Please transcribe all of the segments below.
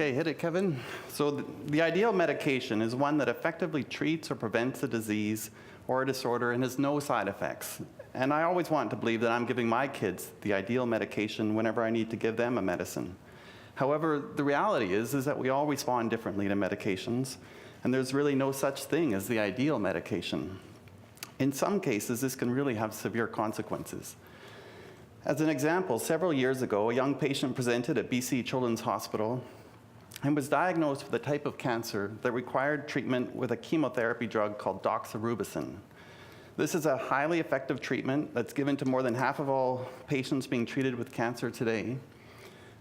Okay, hit it, Kevin. So the ideal medication is one that effectively treats or prevents a disease or a disorder and has no side effects. And I always want to believe that I'm giving my kids the ideal medication whenever I need to give them a medicine. However, the reality is that we all respond differently to medications, and there's really no such thing as the ideal medication. In some cases, this can really have severe consequences. As an example, several years ago, a young patient presented at BC Children's Hospital and was diagnosed with a type of cancer that required treatment with a chemotherapy drug called doxorubicin. This is a highly effective treatment that's given to more than half of all patients being treated with cancer today.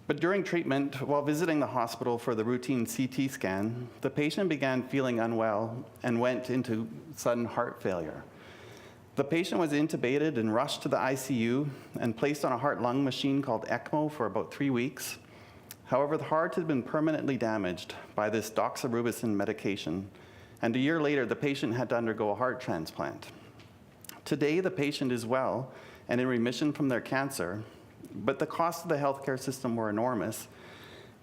But during treatment, while visiting the hospital for the routine CT scan, the patient began feeling unwell and went into sudden heart failure. The patient was intubated and rushed to the ICU and placed on a heart-lung machine called ECMO for about 3 weeks. However, the heart had been permanently damaged by this doxorubicin medication, and a year later, the patient had to undergo a heart transplant. Today, the patient is well and in remission from their cancer, but the costs of the healthcare system were enormous,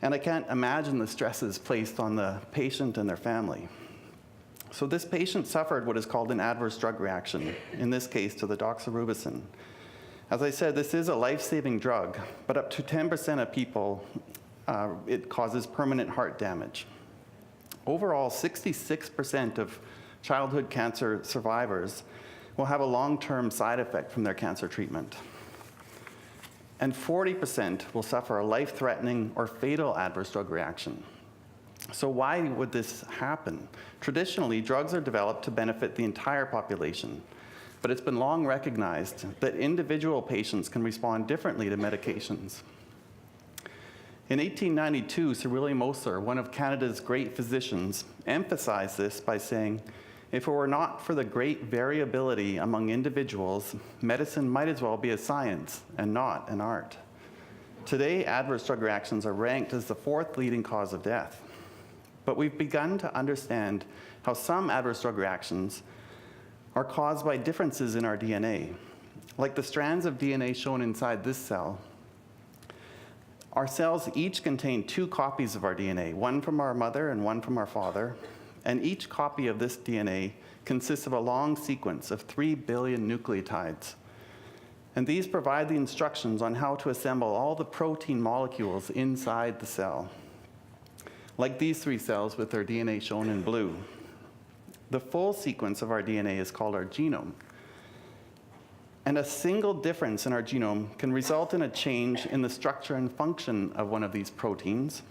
and I can't imagine the stresses placed on the patient and their family. So this patient suffered what is called an adverse drug reaction, in this case to the doxorubicin. As I said, this is a life-saving drug, but up to 10% of people, it causes permanent heart damage. Overall, 66% of childhood cancer survivors will have a long-term side effect from their cancer treatment. And 40% will suffer a life-threatening or fatal adverse drug reaction. So why would this happen? Traditionally, drugs are developed to benefit the entire population, but it's been long recognized that individual patients can respond differently to medications. In 1892, Sir William Osler, one of Canada's great physicians, emphasized this by saying, "If it were not for the great variability among individuals, medicine might as well be a science and not an art." Today, adverse drug reactions are ranked as the 4th leading cause of death. But we've begun to understand how some adverse drug reactions are caused by differences in our DNA. Like the strands of DNA shown inside this cell, our cells each contain 2 copies of our DNA, one from our mother and one from our father, and each copy of this DNA consists of a long sequence of 3 billion nucleotides. And these provide the instructions on how to assemble all the protein molecules inside the cell, like these 3 cells with their DNA shown in blue. The full sequence of our DNA is called our genome. And a single difference in our genome can result in a change in the structure and function of one of these proteins.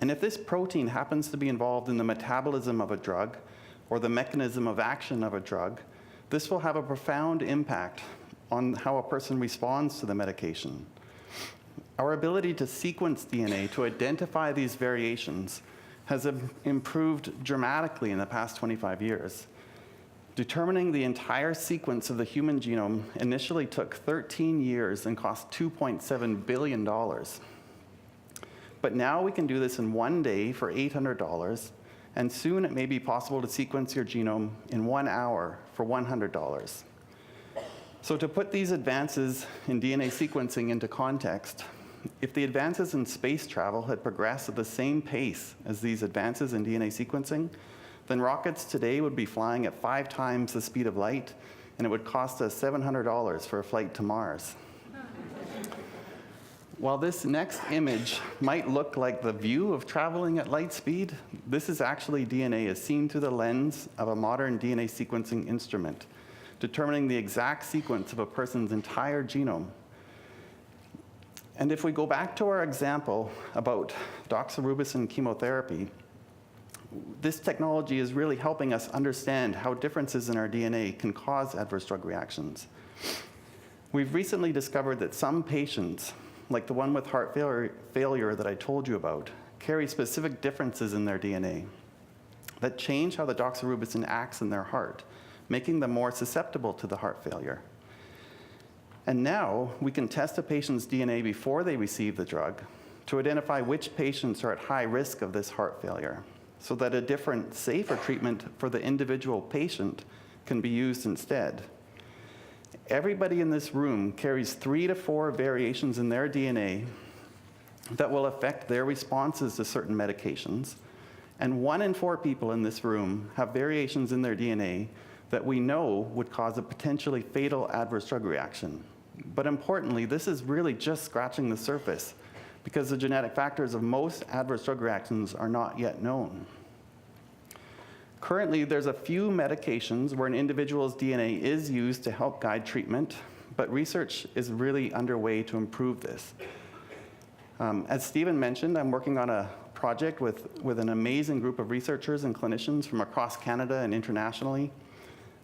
And if this protein happens to be involved in the metabolism of a drug or the mechanism of action of a drug, this will have a profound impact on how a person responds to the medication. Our ability to sequence DNA to identify these variations has improved dramatically in the past 25 years. Determining the entire sequence of the human genome initially took 13 years and cost $2.7 billion. But now we can do this in 1 day for $800, and soon it may be possible to sequence your genome in 1 hour for $100. So to put these advances in DNA sequencing into context, if the advances in space travel had progressed at the same pace as these advances in DNA sequencing, then rockets today would be flying at 5 times the speed of light, and it would cost us $700 for a flight to Mars. While this next image might look like the view of traveling at light speed, this is actually DNA as seen through the lens of a modern DNA sequencing instrument, determining the exact sequence of a person's entire genome. And if we go back to our example about doxorubicin chemotherapy, this technology is really helping us understand how differences in our DNA can cause adverse drug reactions. We've recently discovered that some patients, like the one with heart failure that I told you about, carry specific differences in their DNA that change how the doxorubicin acts in their heart, making them more susceptible to the heart failure. And now we can test a patient's DNA before they receive the drug to identify which patients are at high risk of this heart failure, so that a different, safer treatment for the individual patient can be used instead. Everybody in this room carries 3 to 4 variations in their DNA that will affect their responses to certain medications. And 1 in 4 people in this room have variations in their DNA that we know would cause a potentially fatal adverse drug reaction. But importantly, this is really just scratching the surface because the genetic factors of most adverse drug reactions are not yet known. Currently, there's a few medications where an individual's DNA is used to help guide treatment, but research is really underway to improve this. As Stephen mentioned, I'm working on a project with an amazing group of researchers and clinicians from across Canada and internationally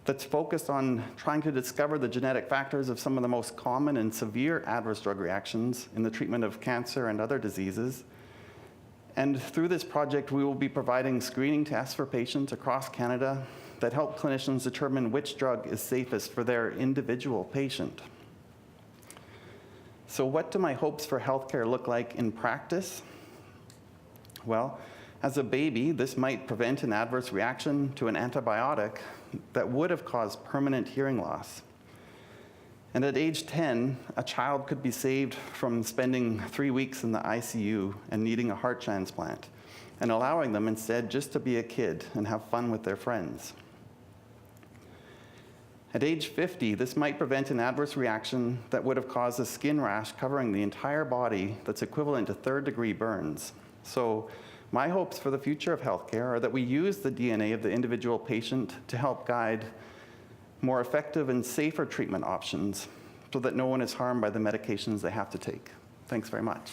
that's focused on trying to discover the genetic factors of some of the most common and severe adverse drug reactions in the treatment of cancer and other diseases. And through this project, we will be providing screening tests for patients across Canada that help clinicians determine which drug is safest for their individual patient. So what do my hopes for healthcare look like in practice? Well, as a baby, this might prevent an adverse reaction to an antibiotic that would have caused permanent hearing loss. And at age 10, a child could be saved from spending 3 weeks in the ICU and needing a heart transplant, and allowing them instead just to be a kid and have fun with their friends. At age 50, this might prevent an adverse reaction that would have caused a skin rash covering the entire body that's equivalent to 3rd-degree burns. So my hopes for the future of healthcare are that we use the DNA of the individual patient to help guide more effective and safer treatment options so that no one is harmed by the medications they have to take. Thanks very much.